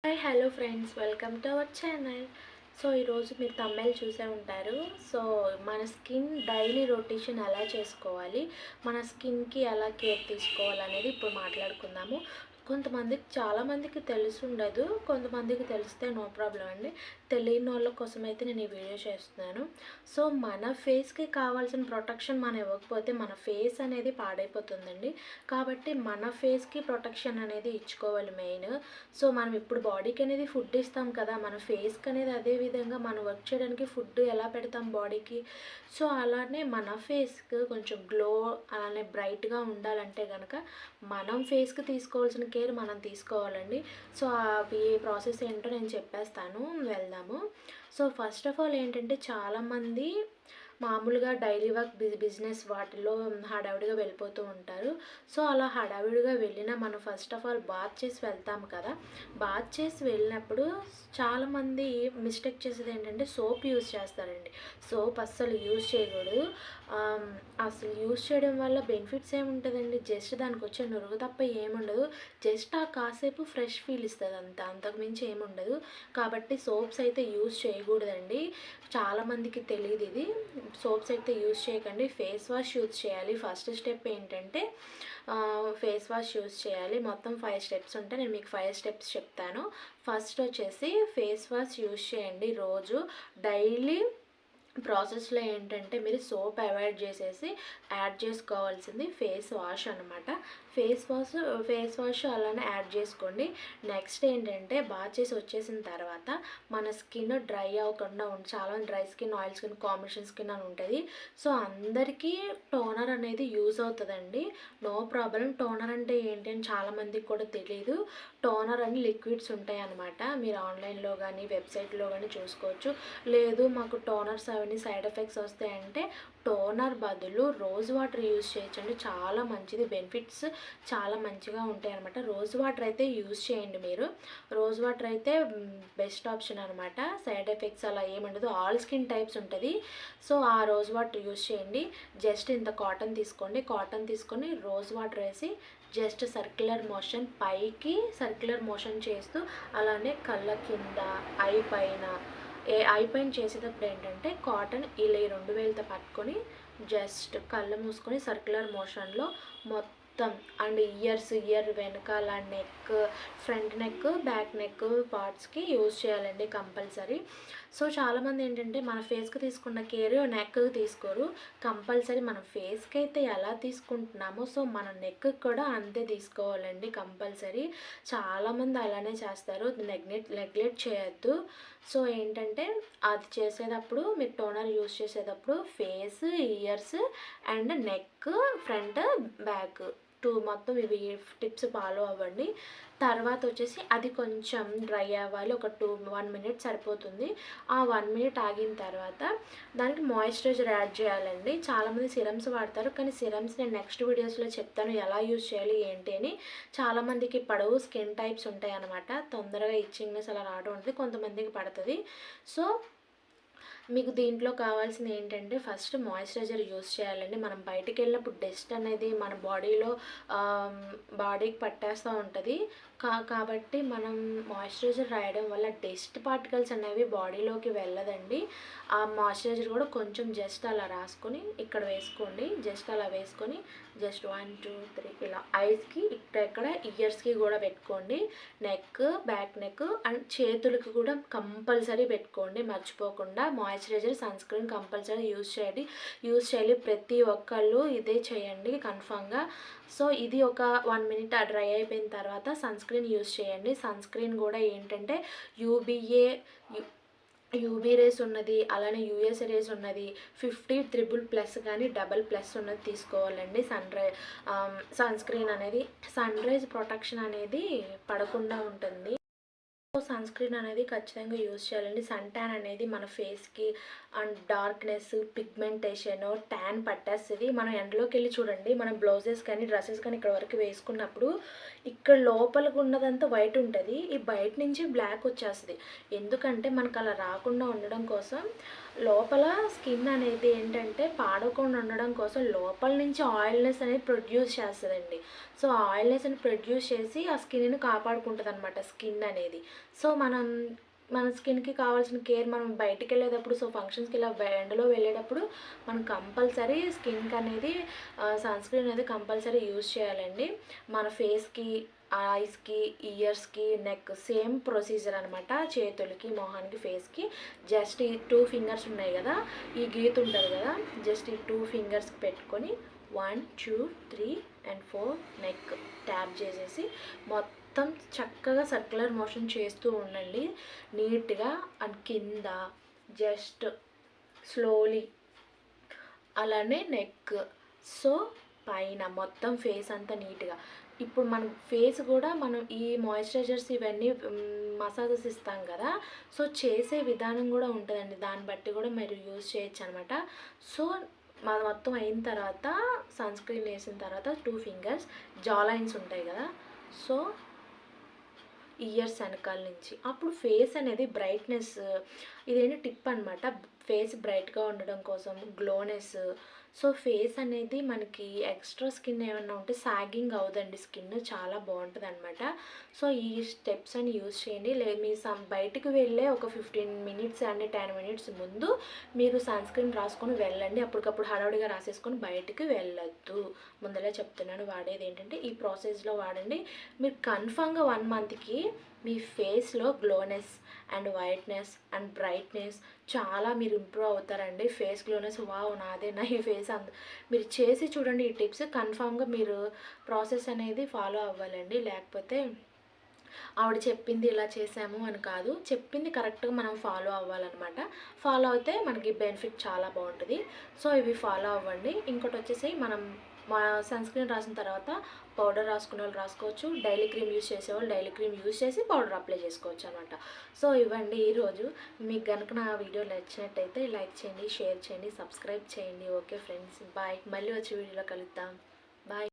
Hi hello friends, welcome to our channel. So ఈరోజు మీరు తమిళ చూసే ఉంటారు. సో మన స్కిన్ డైలీ రొటేషన్ ఎలా చేసుకోవాలి, మన స్కిన్కి ఎలా కేర్ తీసుకోవాలి అనేది ఇప్పుడు మాట్లాడుకుందాము. కొంతమందికి చాలామందికి తెలిసి ఉండదు, కొంతమందికి తెలిస్తే నో ప్రాబ్లం అండి. తెలియని వాళ్ళ కోసం అయితే నేను ఈ వీడియో చేస్తున్నాను. సో మన ఫేస్కి కావాల్సిన ప్రొటెక్షన్ మనం ఇవ్వకపోతే మన ఫేస్ అనేది పాడైపోతుందండి. కాబట్టి మన ఫేస్కి ప్రొటెక్షన్ అనేది ఇచ్చుకోవాలి మెయిన్. సో మనం ఇప్పుడు బాడీకి అనేది ఫుడ్ ఇస్తాం కదా, మన ఫేస్కి అనేది అదే విధంగా మనం వర్క్ చేయడానికి ఫుడ్ ఎలా పెడతాం బాడీకి. సో అలానే మన ఫేస్కి కొంచెం గ్లో అలానే బ్రైట్గా ఉండాలంటే కనుక మనం ఫేస్కి తీసుకోవాల్సిన కేర్ మనం తీసుకోవాలండి. సో అవి ప్రాసెస్ ఏంటో నేను చెప్పేస్తాను, వెళ్దాము. సో ఫస్ట్ ఆఫ్ ఆల్ ఏంటంటే చాలామంది మామూలుగా డైలీ వర్క్ బిజినెస్ వాటిలో హడావిడిగా వెళ్ళిపోతూ ఉంటారు. సో అలా హడావిడిగా వెళ్ళినా మనం ఫస్ట్ ఆఫ్ ఆల్ బాత్ చేసి వెళ్తాము కదా. బాత్ చేసి వెళ్ళినప్పుడు చాలామంది మిస్టేక్ చేసేది ఏంటంటే సోప్ యూజ్ చేస్తారండి. సోప్ అస్సలు యూజ్ చేయకూడదు. అసలు యూజ్ చేయడం వల్ల బెనిఫిట్స్ ఏముంటుందండి, జస్ట్ దానికి వచ్చే నురుగు తప్ప ఏముండదు. జస్ట్ ఆ కాసేపు ఫ్రెష్ ఫీల్ ఇస్తుంది అంత, అంతకుమించి ఏముండదు. కాబట్టి సోప్స్ అయితే యూజ్ చేయకూడదండి. చాలామందికి తెలియదు ఇది. సోప్స్ అయితే యూజ్ చేయకండి, ఫేస్ వాష్ యూజ్ చేయాలి. ఫస్ట్ స్టెప్ ఏంటంటే ఫేస్ వాష్ యూజ్ చేయాలి. మొత్తం 5 స్టెప్స్ ఉంటాయి, నేను మీకు 5 స్టెప్స్ చెప్తాను. ఫస్ట్ వచ్చేసి ఫేస్ వాష్ యూజ్ చేయండి రోజు డైలీ. ప్రాసెస్లో ఏంటంటే మీరు సోప్ అవాయిడ్ చేసేసి యాడ్ చేసుకోవాల్సింది ఫేస్ వాష్ అనమాట. ఫేస్ వాష్ అలానే యాడ్ చేసుకోండి. నెక్స్ట్ ఏంటంటే బాత్ చేసి వచ్చేసిన తర్వాత మన స్కిన్ డ్రై అవ్వకుండా చాలా dry skin, oil skin, combination skin అని ఉంటుంది. సో అందరికీ టోనర్ అనేది యూజ్ అవుతుందండి, నో ప్రాబ్లం. టోనర్ అంటే ఏంటి అని చాలామందికి కూడా తెలీదు. టోనర్ అని లిక్విడ్స్ ఉంటాయి అన్నమాట. మీరు ఆన్లైన్లో కానీ వెబ్సైట్లో కానీ చూసుకోవచ్చు. లేదు మాకు టోనర్స్ అవన్నీ సైడ్ ఎఫెక్ట్స్ వస్తాయంటే టోనర్ బదులు రోజ్ వాటర్ యూజ్ చేయొచ్చండి, చాలా మంచిది. బెనిఫిట్స్ చాలా మంచిగా ఉంటాయి అనమాట. రోజ్ వాటర్ అయితే యూజ్ చేయండి మీరు. రోజ్ వాటర్ అయితే బెస్ట్ ఆప్షన్ అనమాట. సైడ్ ఎఫెక్ట్స్ అలా ఏముండదు, ఆల్ స్కిన్ టైప్స్ ఉంటుంది. సో ఆ రోజ్ వాటర్ యూజ్ చేయండి. జస్ట్ ఇంత కాటన్ తీసుకోండి, కాటన్ తీసుకొని రోజ్ వాటర్ వేసి జస్ట్ సర్క్యులర్ మోషన్ పైకి సర్క్యులర్ మోషన్ చేస్తూ అలానే కళ్ళ కింద ఐ పైన చేసేటప్పుడు ఏంటంటే కాటన్ ఇలా 2 వేలతో పట్టుకొని జస్ట్ కళ్ళు మూసుకొని సర్క్యులర్ మోషన్లో మొత్తం అండ్ ఇయర్ వెనకాల neck, front neck, back neck పార్ట్స్కి యూజ్ చేయాలండి కంపల్సరీ. సో చాలామంది ఏంటంటే మన ఫేస్కి తీసుకున్న కేర్ నెక్కి తీసుకోరు. కంపల్సరీ మన ఫేస్కి అయితే ఎలా తీసుకుంటున్నామో సో మన నెక్కి కూడా అంతే తీసుకోవాలండి కంపల్సరీ. చాలామంది అలానే చేస్తారు, నెగ్లెక్ట్ చేయొద్దు. సో ఏంటంటే అది చేసేటప్పుడు మీరు టోనర్ యూజ్ చేసేటప్పుడు face, years and neck, front, back మొత్తం ఇవి టిప్స్ ఫాలో అవ్వండి. తర్వాత వచ్చేసి అది కొంచెం డ్రై అవ్వాలి, ఒక 1 మినిట్ సరిపోతుంది. ఆ 1 మినిట్ ఆగిన తర్వాత దానికి మాయిశ్చరైజర్ యాడ్ చేయాలండి. చాలామంది సిరమ్స్ వాడతారు, కానీ సిరమ్స్ నేను నెక్స్ట్ వీడియోస్లో చెప్తాను ఎలా యూజ్ చేయాలి ఏంటి అని. చాలామందికి పడవు, స్కిన్ టైప్స్ ఉంటాయి అన్నమాట, తొందరగా ఇచ్చింగ్నెస్ అలా రావడం ఉంటుంది, కొంతమందికి పడుతుంది. సో మీకు దీంట్లో కావాల్సింది ఏంటంటే ఫస్ట్ మాయిశ్చరైజర్ యూజ్ చేయాలండి. మనం బయటికి వెళ్ళినప్పుడు డస్ట్ అనేది మన బాడీకి పట్టేస్తూ ఉంటుంది. కాబట్టి మనం మాయిశ్చరైజర్ రాయడం వల్ల డస్ట్ పార్టికల్స్ అనేవి బాడీలోకి వెళ్ళదండి. ఆ మాయిశ్చరైజర్ కూడా కొంచెం జస్ట్ అలా రాసుకొని ఇక్కడ వేసుకోండి. జస్ట్ అలా వేసుకొని జస్ట్ 1, 2, 3 ఇలా ఐస్కి ఇక్కడ ఇయర్స్కి కూడా పెట్టుకోండి. నెక్, బ్యాక్ నెక్ అండ్ చేతులకి కూడా కంపల్సరీ పెట్టుకోండి మర్చిపోకుండా. Moisturiser, sunscreen compulsory use చేయాలి. ప్రతి ఒక్కళ్ళు ఇదే చేయండి కన్ఫామ్గా. సో ఇది ఒక 1 మినిట్ డ్రై అయిపోయిన తర్వాత సన్ స్క్రీన్ యూజ్ చేయండి. సన్ స్క్రీన్ కూడా ఏంటంటే యూబీ రేస్ ఉన్నది, అలానే యూఎస్ రేస్ ఉన్నది, 50+ కానీ AA+ ఉన్నది తీసుకోవాలండి. సన్ స్క్రీన్ అనేది సన్ రైజ్ ప్రొటెక్షన్ అనేది పడకుండా ఉంటుంది. సన్ స్క్రీన్ అనేది ఖచ్చితంగా యూజ్ చేయాలండి. సన్ ట్యాన్ అనేది మన ఫేస్కి అండ్ డార్క్నెస్, పిగ్మెంటేషన్, ట్యాన్ పట్టేస్తుంది. మనం ఎండలోకి వెళ్ళి చూడండి, మన బ్లౌజెస్ కానీ డ్రెస్సెస్ కానీ ఇక్కడ వరకు వేసుకున్నప్పుడు ఇక్కడ లోపలికి ఉన్నదంతా వైట్ ఉంటుంది, ఈ బయట నుంచి బ్లాక్ వచ్చేస్తుంది. ఎందుకంటే మనకు అలా రాకుండా ఉండడం కోసం లోపల స్కిన్ అనేది ఏంటంటే పాడకుండా ఉండడం కోసం లోపల నుంచి ఆయిల్నెస్ అనేది ప్రొడ్యూస్ చేస్తుందండి. సో ఆయిల్నెస్ అని ప్రొడ్యూస్ చేసి ఆ స్కిన్ని కాపాడుకుంటుంది అనమాట స్కిన్ అనేది. సో మన స్కిన్కి కావాల్సిన కేర్ మనం బయటికి వెళ్ళేటప్పుడు, సో ఫంక్షన్స్కి ఇలా ఎండలో వెళ్ళేటప్పుడు మనం కంపల్సరీ స్కిన్కి అనేది సన్ స్క్రీన్ అనేది కంపల్సరీ యూజ్ చేయాలండి. మన ఫేస్కి, ఐస్కి, ఇయర్స్కి, నెక్ సేమ్ ప్రొసీజర్ అనమాట. చేతులకి, మొహానికి, ఫేస్కి జస్ట్ ఈ 2 ఫింగర్స్ ఉన్నాయి కదా, ఈ గీత ఉంటుంది కదా, జస్ట్ ఈ 2 ఫింగర్స్కి పెట్టుకొని 1 2 3 and 4 నెక్ ట్యాప్ చేసేసి మొత్తం చక్కగా సర్క్యులర్ మోషన్ చేస్తూ ఉండండి నీట్గా. అండ్ కింద జస్ట్ స్లోలీ, అలానే నెక్, సో పైన మొత్తం ఫేస్ అంతా నీట్గా. ఇప్పుడు మన ఫేస్ కూడా మనం ఈ మాయిశ్చరైజర్స్ ఇవన్నీ మసాజెస్ ఇస్తాం కదా, సో చేసే విధానం కూడా ఉంటుందండి, దాన్ని బట్టి కూడా మీరు యూజ్ చేయొచ్చు అనమాట. సో మొత్తం అయిన తర్వాత సన్ స్క్రీన్ వేసిన తర్వాత 2 ఫింగర్స్ జా లైన్స్ ఉంటాయి కదా, సో ఇయర్స్ వెనకాల నుంచి అప్పుడు ఫేస్ అనేది బ్రైట్నెస్, ఇదేంటి టిప్ అనమాట, ఫేస్ బ్రైట్గా ఉండడం కోసం, గ్లోనెస్. సో ఫేస్ అనేది మనకి ఎక్స్ట్రా స్కిన్ ఏమన్నా ఉంటే సాగింగ్ అవుదండి, స్కిన్ చాలా బాగుంటుంది అనమాట. సో ఈ స్టెప్స్ అని యూజ్ చేయండి. మీ బయటికి వెళ్ళే ఒక 15 మినిట్స్ అండి 10 మినిట్స్ ముందు మీరు సన్ స్క్రీన్ రాసుకొని వెళ్ళండి. అప్పటికప్పుడు హడావుడిగా రాసేసుకొని బయటికి వెళ్ళొద్దు, ముందలే చెప్తున్నాను. వాడేది ఏంటంటే ఈ ప్రాసెస్లో వాడండి. మీరు కన్ఫామ్గా 1 మంత్కి మీ ఫేస్లో glowness and whiteness and brightness చాలా మీరు ఇంప్రూవ్ అవుతారండి. ఫేస్ గ్లోనెస్ వావ్ నాదేనా ఈ ఫేస్ మీరు చేసి చూడండి. ఈ టిప్స్ కన్ఫామ్గా మీరు ప్రాసెస్ అనేది ఫాలో అవ్వాలండి, లేకపోతే ఆవిడ చెప్పింది ఇలా చేసాము అని కాదు, చెప్పింది కరెక్ట్గా మనం ఫాలో అవ్వాలన్నమాట. ఫాలో అయితే మనకి బెనిఫిట్ చాలా బాగుంటుంది. సో ఇవి ఫాలో అవ్వండి. ఇంకోటి వచ్చేసి మనం సన్ స్క్రీన్ రాసిన తర్వాత పౌడర్ రాసుకునే వాళ్ళు రాసుకోవచ్చు, డైలీ క్రీమ్ యూజ్ చేసేవాళ్ళు డైలీ క్రీమ్ యూజ్ చేసి పౌడర్ అప్లై చేసుకోవచ్చు అనమాట. సో ఇవ్వండి ఈరోజు. మీకు కనుక నా వీడియో నచ్చినట్టయితే లైక్ చేయండి, షేర్ చేయండి, సబ్స్క్రైబ్ చేయండి. Okay friends, bye. మళ్ళీ వచ్చే వీడియోలో కలుద్దాం. బాయ్.